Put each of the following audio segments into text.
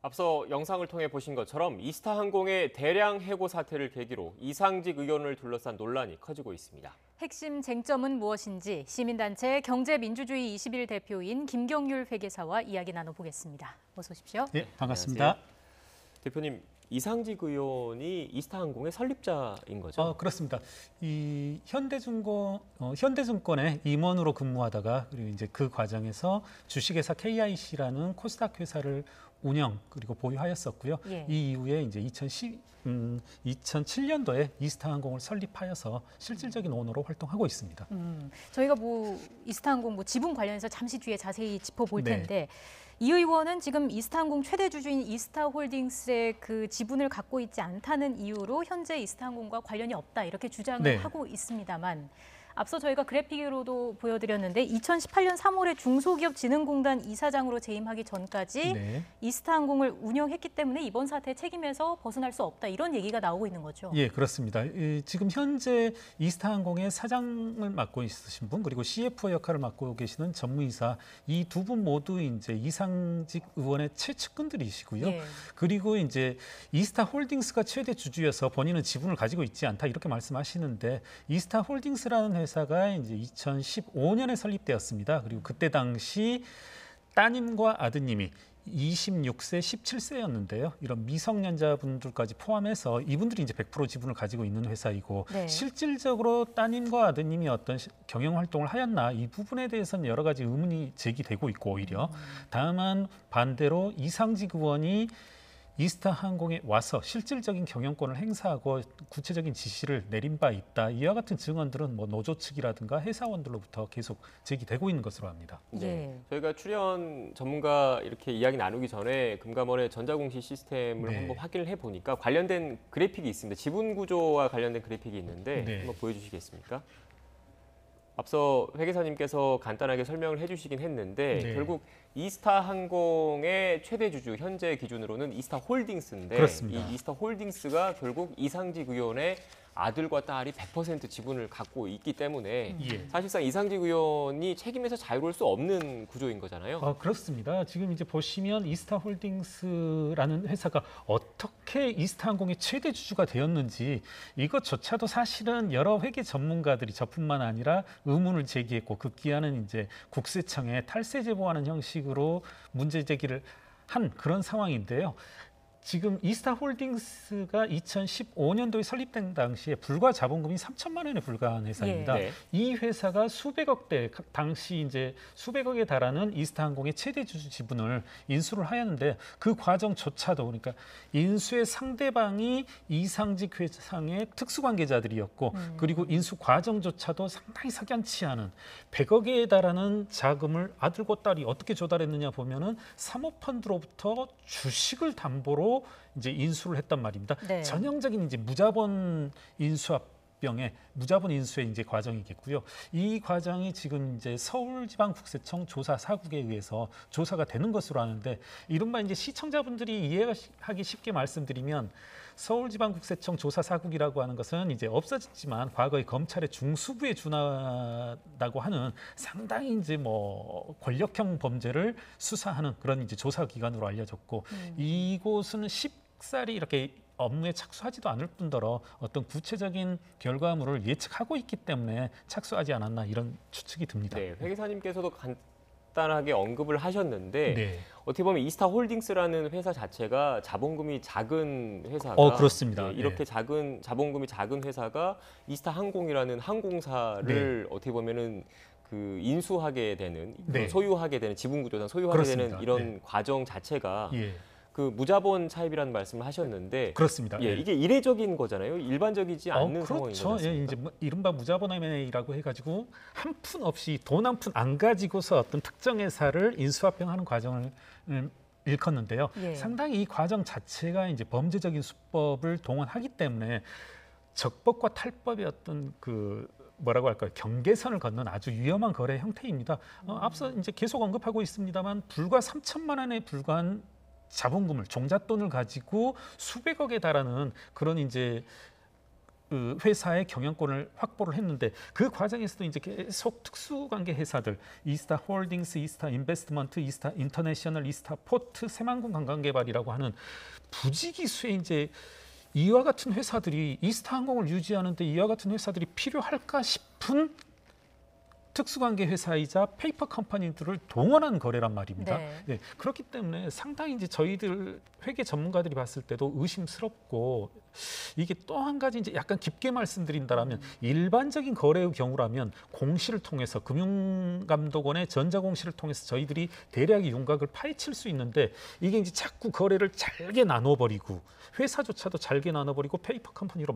앞서 영상을 통해 보신 것처럼 이스타항공의 대량 해고 사태를 계기로 이상직 의원을 둘러싼 논란이 커지고 있습니다. 핵심 쟁점은 무엇인지 시민단체 경제민주주의 21 대표인 김경률 회계사와 이야기 나눠보겠습니다. 어서 오십시오. 네, 반갑습니다. 안녕하세요. 대표님, 이상직 의원이 이스타항공의 설립자인 거죠? 그렇습니다. 이 현대증권의 임원으로 근무하다가 그리고 이제 그 과정에서 주식회사 KIC라는 코스닥 회사를 운영 그리고 보유하였었고요. 예. 이 이후에 이제 2007년도에 이스타항공을 설립하여서 실질적인 오너로 활동하고 있습니다. 저희가 이스타항공 지분 관련해서 잠시 뒤에 자세히 짚어볼 네. 텐데 이 의원은 지금 이스타항공 최대 주주인 이스타홀딩스의 그 지분을 갖고 있지 않다는 이유로 현재 이스타항공과 관련이 없다 이렇게 주장을 네. 하고 있습니다만 앞서 저희가 그래픽으로도 보여드렸는데 2018년 3월에 중소기업진흥공단 이사장으로 재임하기 전까지 네. 이스타항공을 운영했기 때문에 이번 사태의 책임에서 벗어날 수 없다 이런 얘기가 나오고 있는 거죠. 예, 그렇습니다. 지금 현재 이스타항공의 사장을 맡고 있으신 분 그리고 CFO 역할을 맡고 계시는 전무이사 이 두 분 모두 이제 이상직 의원의 최측근들이시고요. 예. 그리고 이제 이스타홀딩스가 최대 주주여서 본인은 지분을 가지고 있지 않다 이렇게 말씀하시는데 이스타홀딩스라는 회사가 이제 2015년에 설립되었습니다. 그리고 그때 당시 따님과 아드님이 26세, 17세였는데요. 이런 미성년자분들까지 포함해서 이분들이 이제 100% 지분을 가지고 있는 회사이고 네. 실질적으로 따님과 아드님이 어떤 경영 활동을 하였나 이 부분에 대해서는 여러 가지 의문이 제기되고 있고 오히려 다만 반대로 이상직 의원이 이스타항공에 와서 실질적인 경영권을 행사하고 구체적인 지시를 내린 바 있다. 이와 같은 증언들은 노조 측이라든가 회사원들로부터 계속 제기되고 있는 것으로 합니다. 예. 저희가 출연 전문가 이렇게 이야기 나누기 전에 금감원의 전자공시 시스템을 네. 한번 확인을 해보니까 관련된 그래픽이 있습니다. 지분 구조와 관련된 그래픽이 있는데 네. 한번 보여주시겠습니까? 앞서 회계사님께서 간단하게 설명을 해주시긴 했는데 네. 결국 이스타항공의 최대 주주 현재 기준으로는 이스타홀딩스인데 그렇습니다. 이 이스타홀딩스가 결국 이상직 의원의 아들과 딸이 100% 지분을 갖고 있기 때문에 예. 사실상 이상직 의원이 책임에서 자유로울 수 없는 구조인 거잖아요. 그렇습니다. 지금 이제 보시면 이스타홀딩스라는 회사가 어떻게 이스타항공의 최대 주주가 되었는지 이것조차도 사실은 여러 회계 전문가들이 저뿐만 아니라 의문을 제기했고 급기야는 이제 국세청에 탈세 제보하는 형식으로 문제 제기를 한 그런 상황인데요. 지금 이스타홀딩스가 2015년도에 설립된 당시에 불과 자본금이 3천만 원에 불과한 회사입니다. 예. 네. 이 회사가 수백억대 당시 이제 수백억에 달하는 이스타항공의 최대 주주 지분을 인수를 하였는데 그 과정조차도 그러니까 인수의 상대방이 이상직 회장의 특수관계자들이었고 그리고 인수 과정조차도 상당히 석연치 않은 100억에 달하는 자금을 아들과 딸이 어떻게 조달했느냐 보면은 사모펀드로부터 주식을 담보로 이제 인수를 했단 말입니다. 네. 전형적인 이제 무자본 인수합병의 무자본 인수의 이제 과정이겠고요. 이 과정이 지금 이제 서울지방국세청 조사 사국에 의해서 조사가 되는 것으로 아는데 이른바 이제 시청자분들이 이해하기 쉽게 말씀드리면 서울지방국세청 조사 사국이라고 하는 것은 이제 없어졌지만 과거에 검찰의 중수부에 준하다고 하는 상당히 이제 권력형 범죄를 수사하는 그런 이제 조사 기관으로 알려졌고 이곳은 쉽사리 이렇게 업무에 착수하지도 않을 뿐더러 어떤 구체적인 결과물을 예측하고 있기 때문에 착수하지 않았나 이런 추측이 듭니다. 네, 회계사님께서도 간단하게 언급을 하셨는데 네. 어떻게 보면 이스타홀딩스라는 회사 자체가 자본금이 작은 회사가 그렇습니다. 이렇게 네. 작은 자본금이 작은 회사가 이스타항공이라는 항공사를 어떻게 보면은 그 인수하게 되는 네. 소유하게 되는 지분 구조상 소유하게 그렇습니다. 되는 이런 네. 과정 자체가 예. 그 무자본 차입이라는 말씀을 하셨는데 그렇습니다. 예, 이게 이례적인 거잖아요. 일반적이지 않는 상황인 그렇죠. 거죠. 예, 이제 이른바 무자본 M&A라고 해가지고 한 푼 없이 돈 한 푼 안 가지고서 어떤 특정 회사를 인수합병하는 과정을 일컫는데요. 예. 상당히 이 과정 자체가 이제 범죄적인 수법을 동원하기 때문에 적법과 탈법의 어떤 뭐라고 할까요? 경계선을 걷는 아주 위험한 거래 형태입니다. 앞서 이제 계속 언급하고 있습니다만 불과 3천만 원에 불과한 자본금을 종잣돈을 가지고 수백억에 달하는 그런 이제 그 회사의 경영권을 확보를 했는데 그 과정에서도 이제 계속 특수관계 회사들 이스타 홀딩스, 이스타 인베스트먼트, 이스타 인터내셔널, 이스타 포트, 새만금 관광개발이라고 하는 부지기수의 이제 이와 같은 회사들이 이스타 항공을 유지하는데 이와 같은 회사들이 필요할까 싶은 특수관계 회사이자 페이퍼 컴퍼니들을 동원한 거래란 말입니다. 네. 네, 그렇기 때문에 상당히 이제 저희들 회계 전문가들이 봤을 때도 의심스럽고 이게 또 한 가지 이제 약간 깊게 말씀드린다라면 일반적인 거래의 경우라면 공시를 통해서 금융감독원의 전자공시를 통해서 저희들이 대략의 윤곽을 파헤칠 수 있는데 이게 이제 자꾸 거래를 잘게 나눠버리고 회사조차도 잘게 나눠버리고 페이퍼 컴퍼니로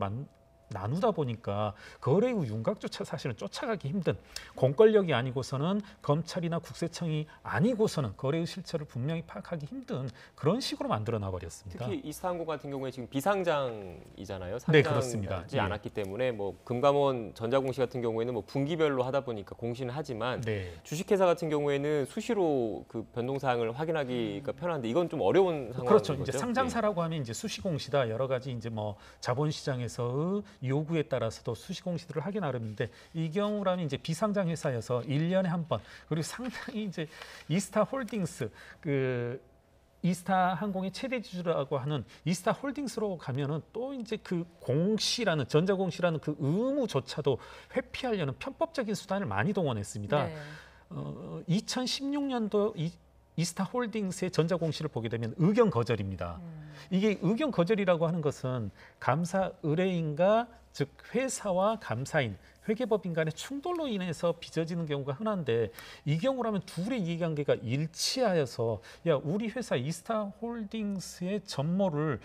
나누다 보니까 거래 후 윤곽조차 사실은 쫓아가기 힘든 공권력이 아니고서는 검찰이나 국세청이 아니고서는 거래의 실체를 분명히 파악하기 힘든 그런 식으로 만들어놔 버렸습니다. 특히 이스타항공 같은 경우에 지금 비상장이잖아요. 네, 그렇습니다. 상장하지 예. 않았기 때문에 뭐 금감원 전자공시 같은 경우에는 뭐 분기별로 하다 보니까 공시는 하지만 네. 주식회사 같은 경우에는 수시로 그 변동사항을 확인하기가 편한데 이건 좀 어려운 상황인 그렇죠. 거죠. 이제 상장사라고 하면 이제 수시공시다 여러 가지 이제 뭐 자본시장에서의 요구에 따라서도 수시공시들을 하기 나름인데 이 경우라면 이제 비상장 회사여서 1년에 한 번 그리고 상당히 이제 이스타 홀딩스 그 이스타 항공의 최대 주주라고 하는 이스타 홀딩스로 가면은 또 이제 그 공시라는 전자공시라는 그 의무조차도 회피하려는 편법적인 수단을 많이 동원했습니다. 네. 2016년도 이스타 홀딩스의 전자공시를 보게 되면 의견 거절입니다. 이게 의견 거절이라고 하는 것은 감사 의뢰인과 즉 회사와 감사인, 회계법인 간의 충돌로 인해서 빚어지는 경우가 흔한데 이 경우라면 둘의 이해관계가 일치하여서 야 우리 회사 이스타 홀딩스의 전모를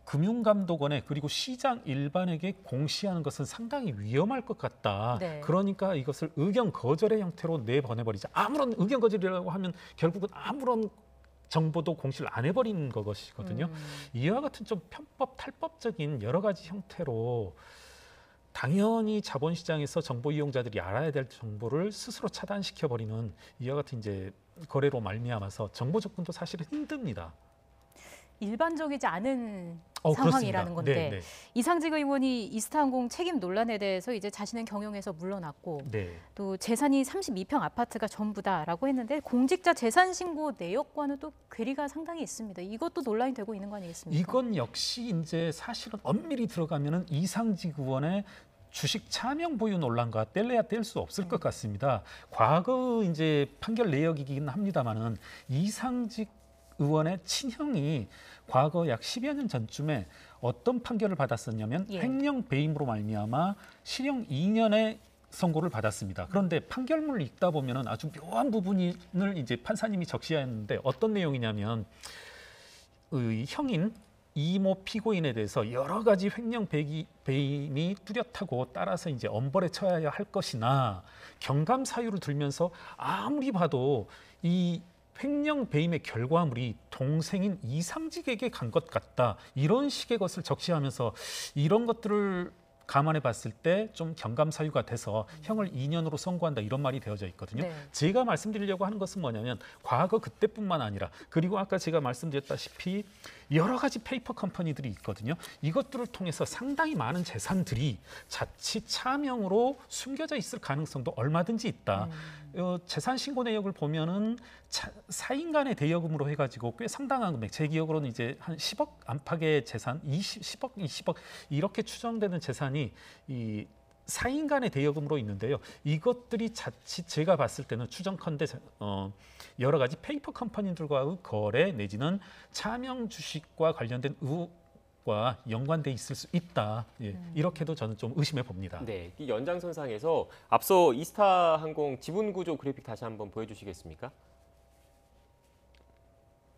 금융감독원에 그리고 시장 일반에게 공시하는 것은 상당히 위험할 것 같다. 네. 그러니까 이것을 의견 거절의 형태로 내보내버리자. 아무런 의견 거절이라고 하면 결국은 아무런 정보도 공시를 안 해버리는 것이거든요. 이와 같은 좀 편법, 탈법적인 여러 가지 형태로 당연히 자본시장에서 정보 이용자들이 알아야 될 정보를 스스로 차단시켜버리는 이와 같은 이제 거래로 말미암아서 정보 접근도 사실은 힘듭니다. 일반적이지 않은 그렇습니다. 상황이라는 건데 네, 네. 이상직 의원이 이스타항공 책임 논란에 대해서 이제 자신은 경영에서 물러났고 네. 또 재산이 32평 아파트가 전부다라고 했는데 공직자 재산 신고 내역과는 또 괴리가 상당히 있습니다. 이것도 논란이 되고 있는 거 아니겠습니까? 이건 역시 이제 사실은 엄밀히 들어가면은 이상직 의원의 주식 차명 보유 논란과 뗄래야 뗄 수 없을 것 같습니다. 과거 이제 판결 내역이긴 합니다만은 이상직 의원의 친형이 과거 약 10여 년 전쯤에 어떤 판결을 받았었냐면 예. 횡령 배임으로 말미암아 실형 2년의 선고를 받았습니다. 그런데 판결문을 읽다 보면은 아주 묘한 부분을 이제 판사님이 적시하였는데 어떤 내용이냐면 형인 이모 피고인에 대해서 여러 가지 횡령 배임이 뚜렷하고 따라서 이제 엄벌에 처해야 할 것이나 경감 사유를 들면서 아무리 봐도 이 횡령 배임의 결과물이 동생인 이상직에게 간 것 같다. 이런 식의 것을 적시하면서 이런 것들을 감안해 봤을 때 좀 경감 사유가 돼서 형을 2년으로 선고한다 이런 말이 되어져 있거든요. 네. 제가 말씀드리려고 하는 것은 뭐냐면 과거 그때뿐만 아니라 그리고 아까 제가 말씀드렸다시피 여러 가지 페이퍼 컴퍼니들이 있거든요. 이것들을 통해서 상당히 많은 재산들이 자칫 차명으로 숨겨져 있을 가능성도 얼마든지 있다. 재산 신고 내역을 보면은 사인 간의 대여금으로 해가지고 꽤 상당한 금액, 제 기억으로는 이제 한 10억 안팎의 재산, 10억, 20억 이렇게 추정되는 재산이 이 사인 간의 대여금으로 있는데요. 이것들이 자칫 제가 봤을 때는 추정컨대 여러 가지 페이퍼 컴퍼니들과의 거래 내지는 차명 주식과 관련된 의혹과 연관돼 있을 수 있다. 예, 이렇게도 저는 좀 의심해 봅니다. 네, 이 연장선상에서 앞서 이스타항공 지분구조 그래픽 다시 한번 보여주시겠습니까?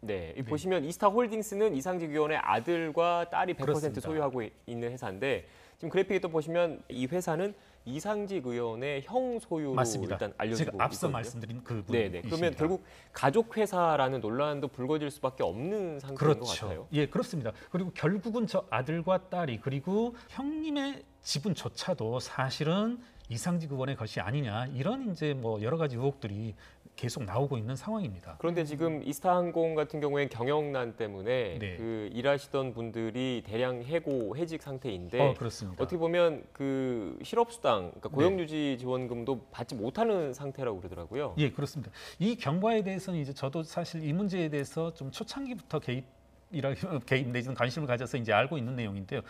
네, 이 보시면 이스타홀딩스는 이상직 의원의 아들과 딸이 100% 그렇습니다. 소유하고 있는 회사인데 지금 그래픽에 또 보시면 이 회사는 이상직 의원의 형 소유로 맞습니다. 일단 알려지고 제가 앞서 있거든요. 말씀드린 그 네네. 그러면 결국 가족 회사라는 논란도 불거질 수밖에 없는 상태인 것 같아요. 그렇죠. 예, 그렇습니다. 그리고 결국은 저 아들과 딸이 그리고 형님의 지분조차도 사실은 이상직 의원의 것이 아니냐 이런 이제 뭐 여러 가지 의혹들이 계속 나오고 있는 상황입니다. 그런데 지금 이스타항공 같은 경우엔 경영난 때문에 네. 그 일하시던 분들이 대량 해고 해직 상태인데 그렇습니다. 어떻게 보면 그 실업수당, 그러니까 고용유지 지원금도 받지 못하는 상태라고 그러더라고요. 예, 그렇습니다. 이 경과에 대해서는 이제 저도 사실 이 문제에 대해서 좀 초창기부터 개입 내지는 관심을 가져서 이제 알고 있는 내용인데요.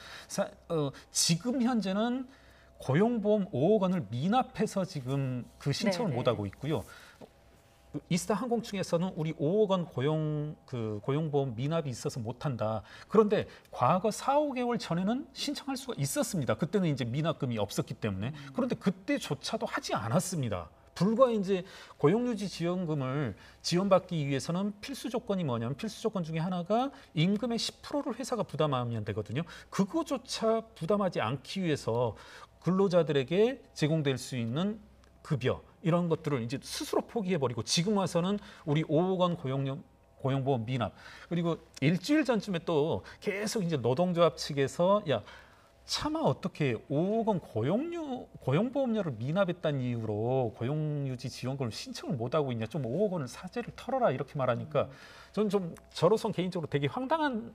지금 현재는 고용보험 5억 원을 미납해서 지금 그 신청을 네네. 못 하고 있고요. 이스타항공 측에서는 우리 5억 원 고용보험 미납이 있어서 못한다. 그런데 과거 4, 5개월 전에는 신청할 수가 있었습니다. 그때는 이제 미납금이 없었기 때문에. 그런데 그때조차도 하지 않았습니다. 불과 이제 고용유지 지원금을 지원받기 위해서는 필수 조건이 뭐냐면 필수 조건 중에 하나가 임금의 10%를 회사가 부담하면 되거든요. 그거조차 부담하지 않기 위해서 근로자들에게 제공될 수 있는 급여 이런 것들을 이제 스스로 포기해버리고 지금 와서는 우리 5억 원 고용보험 미납 그리고 일주일 전쯤에 또 계속 이제 노동조합 측에서 야 차마 어떻게 5억 원 고용보험료를 미납했다는 이유로 고용유지 지원금을 신청을 못 하고 있냐 좀 5억 원을 사죄를 털어라 이렇게 말하니까 저는 좀 저로선 개인적으로 되게 황당한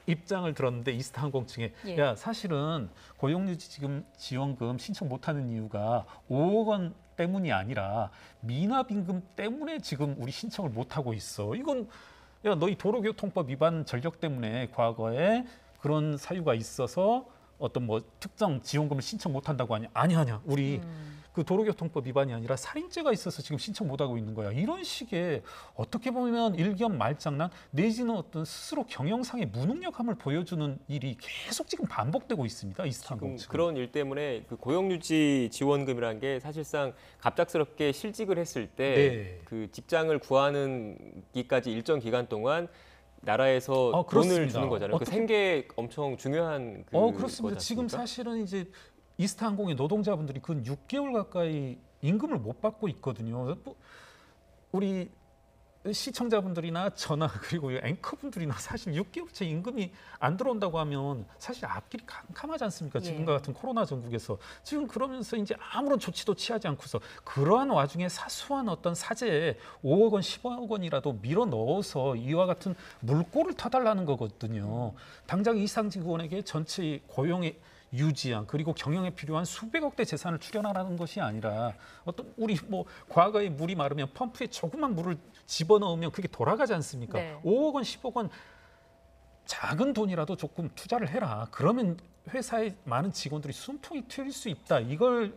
입장을 들었는데 이스타항공 측에 예. 야 사실은 고용유지 지원금 신청 못하는 이유가 5억 원 때문이 아니라 미납임금 때문에 지금 우리 신청을 못하고 있어. 이건 야 너희 도로교통법 위반 전력 때문에 과거에 그런 사유가 있어서 어떤 뭐 특정 지원금을 신청 못한다고 하냐? 아니야. 우리 그 도로교통법 위반이 아니라 살인죄가 있어서 지금 신청 못하고 있는 거야. 이런 식의 어떻게 보면 일견 말장난 내지는 어떤 스스로 경영상의 무능력함을 보여주는 일이 계속 지금 반복되고 있습니다. 이스타항공 측은. 그런 일 때문에 그 고용유지 지원금이라는 게 사실상 갑작스럽게 실직을 했을 때 그 직장을 구하는 기까지 일정 기간 동안 나라에서 돈을 주는 거잖아요. 그 생계에 엄청 중요한 그렇습니다. 지금 사실은 이제 이스타항공의 노동자분들이 근 6개월 가까이 임금을 못 받고 있거든요. 우리 시청자분들이나 저나 그리고 앵커분들이나 사실 6개월째 임금이 안 들어온다고 하면 사실 앞길이 캄캄하지 않습니까? 지금과 같은 코로나 전국에서 지금 그러면서 이제 아무런 조치도 취하지 않고서 그러한 와중에 사소한 어떤 사재에 5억 원, 10억 원이라도 밀어 넣어서 이와 같은 물꼬를 터달라는 거거든요. 당장 이상직원에게 전체 고용의 유지한 그리고 경영에 필요한 수백억대 재산을 출연하라는 것이 아니라 어떤 우리 뭐 과거에 물이 마르면 펌프에 조그만 물을 집어넣으면 그게 돌아가지 않습니까? 네. 5억 원, 10억 원 작은 돈이라도 조금 투자를 해라. 그러면 회사의 많은 직원들이 숨통이 트일 수 있다. 이걸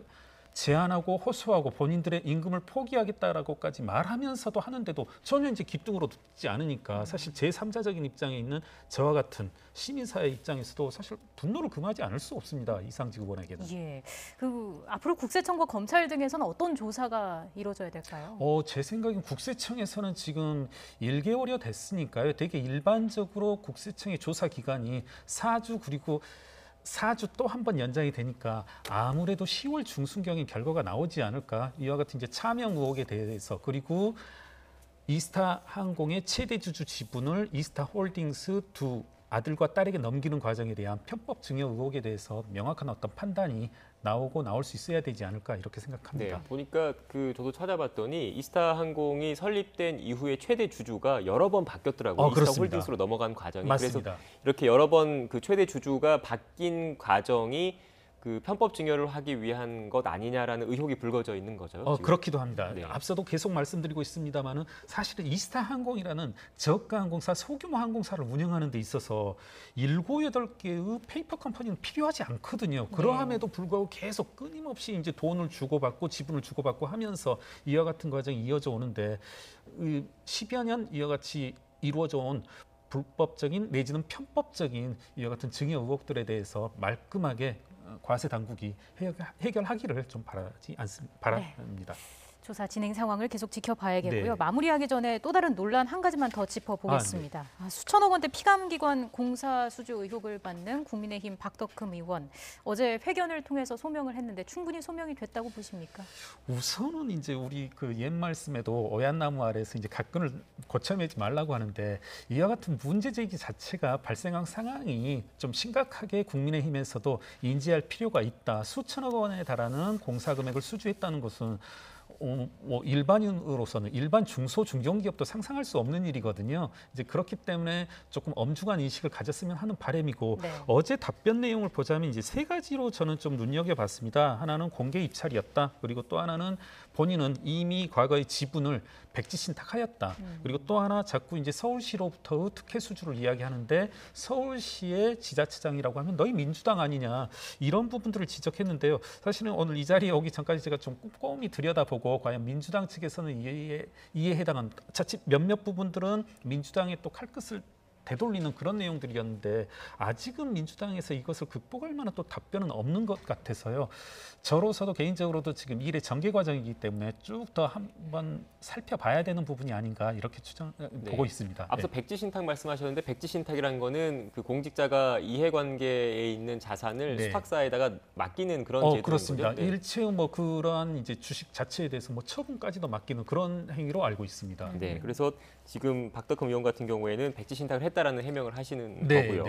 제안하고 호소하고 본인들의 임금을 포기하겠다라고까지 말하면서도 하는데도 전혀 이제 귓등으로 듣지 않으니까 사실 제3자적인 입장에 있는 저와 같은 시민사회 입장에서도 사실 분노를 금하지 않을 수 없습니다. 이상직원에게는. 예. 그 앞으로 국세청과 검찰 등에서는 어떤 조사가 이루어져야 될까요? 제 생각엔 국세청에서는 지금 1개월여 됐으니까요. 되게 일반적으로 국세청의 조사 기간이 4주 그리고 4주 또 한 번 연장이 되니까 아무래도 10월 중순경에 결과가 나오지 않을까. 이와 같은 이제 차명 의혹에 대해서 그리고 이스타항공의 최대 주주 지분을 이스타홀딩스 두 아들과 딸에게 넘기는 과정에 대한 편법 증여 의혹에 대해서 명확한 어떤 판단이 나올 수 있어야 되지 않을까 이렇게 생각합니다. 네, 보니까 저도 찾아봤더니 이스타항공이 설립된 이후에 최대 주주가 여러 번 바뀌었더라고요. 이스타홀딩스로 넘어간 과정이. 맞습니다. 그래서 이렇게 여러 번 그 최대 주주가 바뀐 과정이 그 편법 증여를 하기 위한 것 아니냐라는 의혹이 불거져 있는 거죠. 지금. 그렇기도 합니다. 네. 앞서도 계속 말씀드리고 있습니다만은 사실은 이스타항공이라는 저가 항공사, 소규모 항공사를 운영하는 데 있어서 7, 8개의 페이퍼 컴퍼니는 필요하지 않거든요. 그러함에도 불구하고 계속 끊임없이 이제 돈을 주고받고 지분을 주고받고 하면서 이와 같은 과정이 이어져 오는데 10여 년 이와 같이 이루어져 온 불법적인 내지는 편법적인 이와 같은 증여 의혹들에 대해서 말끔하게 과세 당국이 해결하기를 좀 바랍니다. 조사 진행 상황을 계속 지켜봐야겠고요. 네. 마무리하기 전에 또 다른 논란 한 가지만 더 짚어보겠습니다. 수천억 원대 피감기관 공사 수주 의혹을 받는 국민의힘 박덕흠 의원. 어제 회견을 통해서 소명을 했는데 충분히 소명이 됐다고 보십니까? 우선은 이제 우리 그 옛 말씀에도 오얏나무 아래에서 이제 가끈을 고쳐매지 말라고 하는데 이와 같은 문제 제기 자체가 발생한 상황이 좀 심각하게 국민의힘에서도 인지할 필요가 있다. 수천억 원에 달하는 공사 금액을 수주했다는 것은 뭐 일반인으로서는 일반 중소 중견기업도 상상할 수 없는 일이거든요. 이제 그렇기 때문에 조금 엄중한 인식을 가졌으면 하는 바람이고 네. 어제 답변 내용을 보자면 이제 세 가지로 저는 좀 눈여겨봤습니다. 하나는 공개 입찰이었다. 그리고 또 하나는 본인은 이미 과거의 지분을 백지 신탁하였다. 그리고 또 하나 자꾸 이제 서울시로부터의 특혜 수주를 이야기하는데 서울시의 지자체장이라고 하면 너희 민주당 아니냐 이런 부분들을 지적했는데요. 사실은 오늘 이 자리에 오기 전까지 제가 좀 꼼꼼히 들여다보고 과연 민주당 측에서는 이에 해당한 자칫 몇몇 부분들은 민주당의 또 칼끝을 되돌리는 그런 내용들이었는데 아직은 민주당에서 이것을 극복할 만한 또 답변은 없는 것 같아서요. 저로서도 개인적으로도 지금 일의 전개 과정이기 때문에 쭉 더 한번 살펴봐야 되는 부분이 아닌가 이렇게 보고 있습니다. 앞서 백지 신탁 말씀하셨는데 백지 신탁이라는 거는 그 공직자가 이해관계에 있는 자산을 수탁사에다가 맡기는 그런 제도인 그렇습니다. 거죠? 네. 일체의 뭐 그러한 이제 주식 자체에 대해서 뭐 처분까지도 맡기는 그런 행위로 알고 있습니다. 네, 그래서 지금 박덕흠 의원 같은 경우에는 백지 신탁을 했다라는 해명을 하시는 거고요.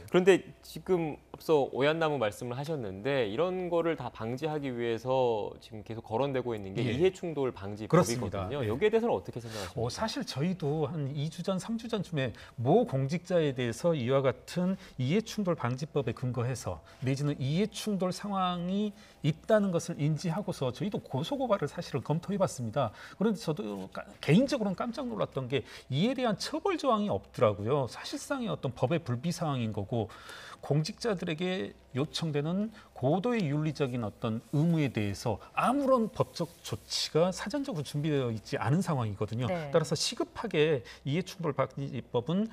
그런데 지금 앞서 오얏나무 말씀을 하셨는데 이런 거를 다 방지하기 위해서 지금 계속 거론되고 있는 게 이해충돌 방지법이거든요. 여기에 대해서는 어떻게 생각하십니까? 사실 저희도 한 2주 전, 3주 전쯤에 모 공직자에 대해서 이와 같은 이해충돌 방지법에 근거해서 내지는 이해충돌 상황이 있다는 것을 인지하고서 저희도 고소고발을 사실은 검토해봤습니다. 그런데 저도 개인적으로는 깜짝 놀랐던 게 이에 대한 처벌 조항이 없더라고요. 사실상의 어떤 법의 불비 상황인 거고 공직자들에게 요청되는 고도의 윤리적인 어떤 의무에 대해서 아무런 법적 조치가 사전적으로 준비되어 있지 않은 상황이거든요. 네. 따라서 시급하게 이해충돌 방지법은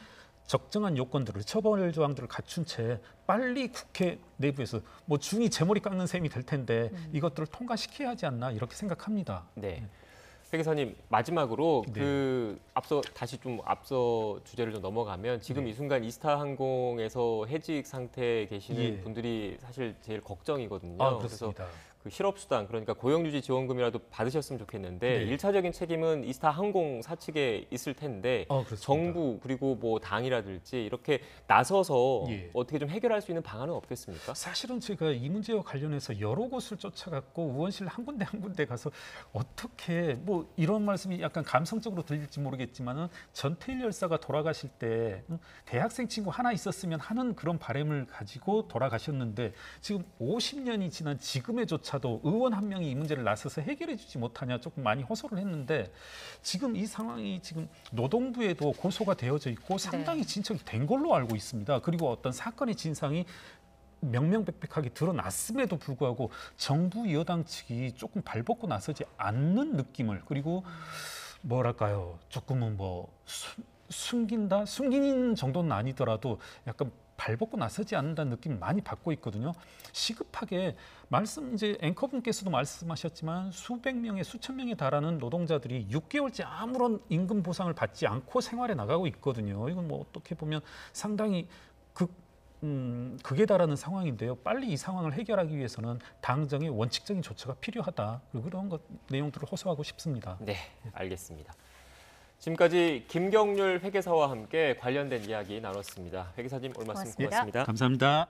적정한 요건들을 처벌 조항들을 갖춘 채 빨리 국회 내부에서 뭐 중이 제 머리 깎는 셈이 될 텐데 이것들을 통과시켜야 하지 않나 이렇게 생각합니다. 네. 회 기사님 마지막으로 앞서 주제를 좀 넘어가면 지금 이 순간 이스타항공에서 해직 상태에 계시는 분들이 사실 제일 걱정이거든요. 그렇습니다. 그래서 그 실업수당 그러니까 고용유지 지원금이라도 받으셨으면 좋겠는데 일차적인 책임은 이스타항공 사측에 있을 텐데 정부 그리고 뭐 당이라든지 이렇게 나서서 어떻게 좀 해결할 수 있는 방안은 없겠습니까? 사실은 제가 이 문제와 관련해서 여러 곳을 쫓아갔고 의원실 한 군데 가서 어떻게 뭐 이런 말씀이 약간 감성적으로 들릴지 모르겠지만은 전태일 열사가 돌아가실 때 대학생 친구 하나 있었으면 하는 그런 바람을 가지고 돌아가셨는데 지금 50년이 지난 지금에조차 의원 한 명이 이 문제를 나서서 해결해 주지 못하냐 조금 많이 호소를 했는데 지금 이 상황이 지금 노동부에도 고소가 되어져 있고 상당히 진척이 된 걸로 알고 있습니다. 그리고 어떤 사건의 진상이 명명백백하게 드러났음에도 불구하고 정부 여당 측이 조금 발벗고 나서지 않는 느낌을 그리고 뭐랄까요 조금은 뭐 숨긴 정도는 아니더라도 약간 발벗고 나서지 않는다는 느낌을 많이 받고 있거든요. 시급하게 이제 앵커분께서도 말씀하셨지만 수백 명의 수천 명에 달하는 노동자들이 6개월째 아무런 임금 보상을 받지 않고 생활해 나가고 있거든요. 이건 뭐 어떻게 보면 상당히 극에 달하는 상황인데요. 빨리 이 상황을 해결하기 위해서는 당정의 원칙적인 조처가 필요하다. 그런 내용들을 호소하고 싶습니다. 네, 알겠습니다. 지금까지 김경률 회계사와 함께 관련된 이야기 나눴습니다. 회계사님 오늘 말씀 고맙습니다. 감사합니다.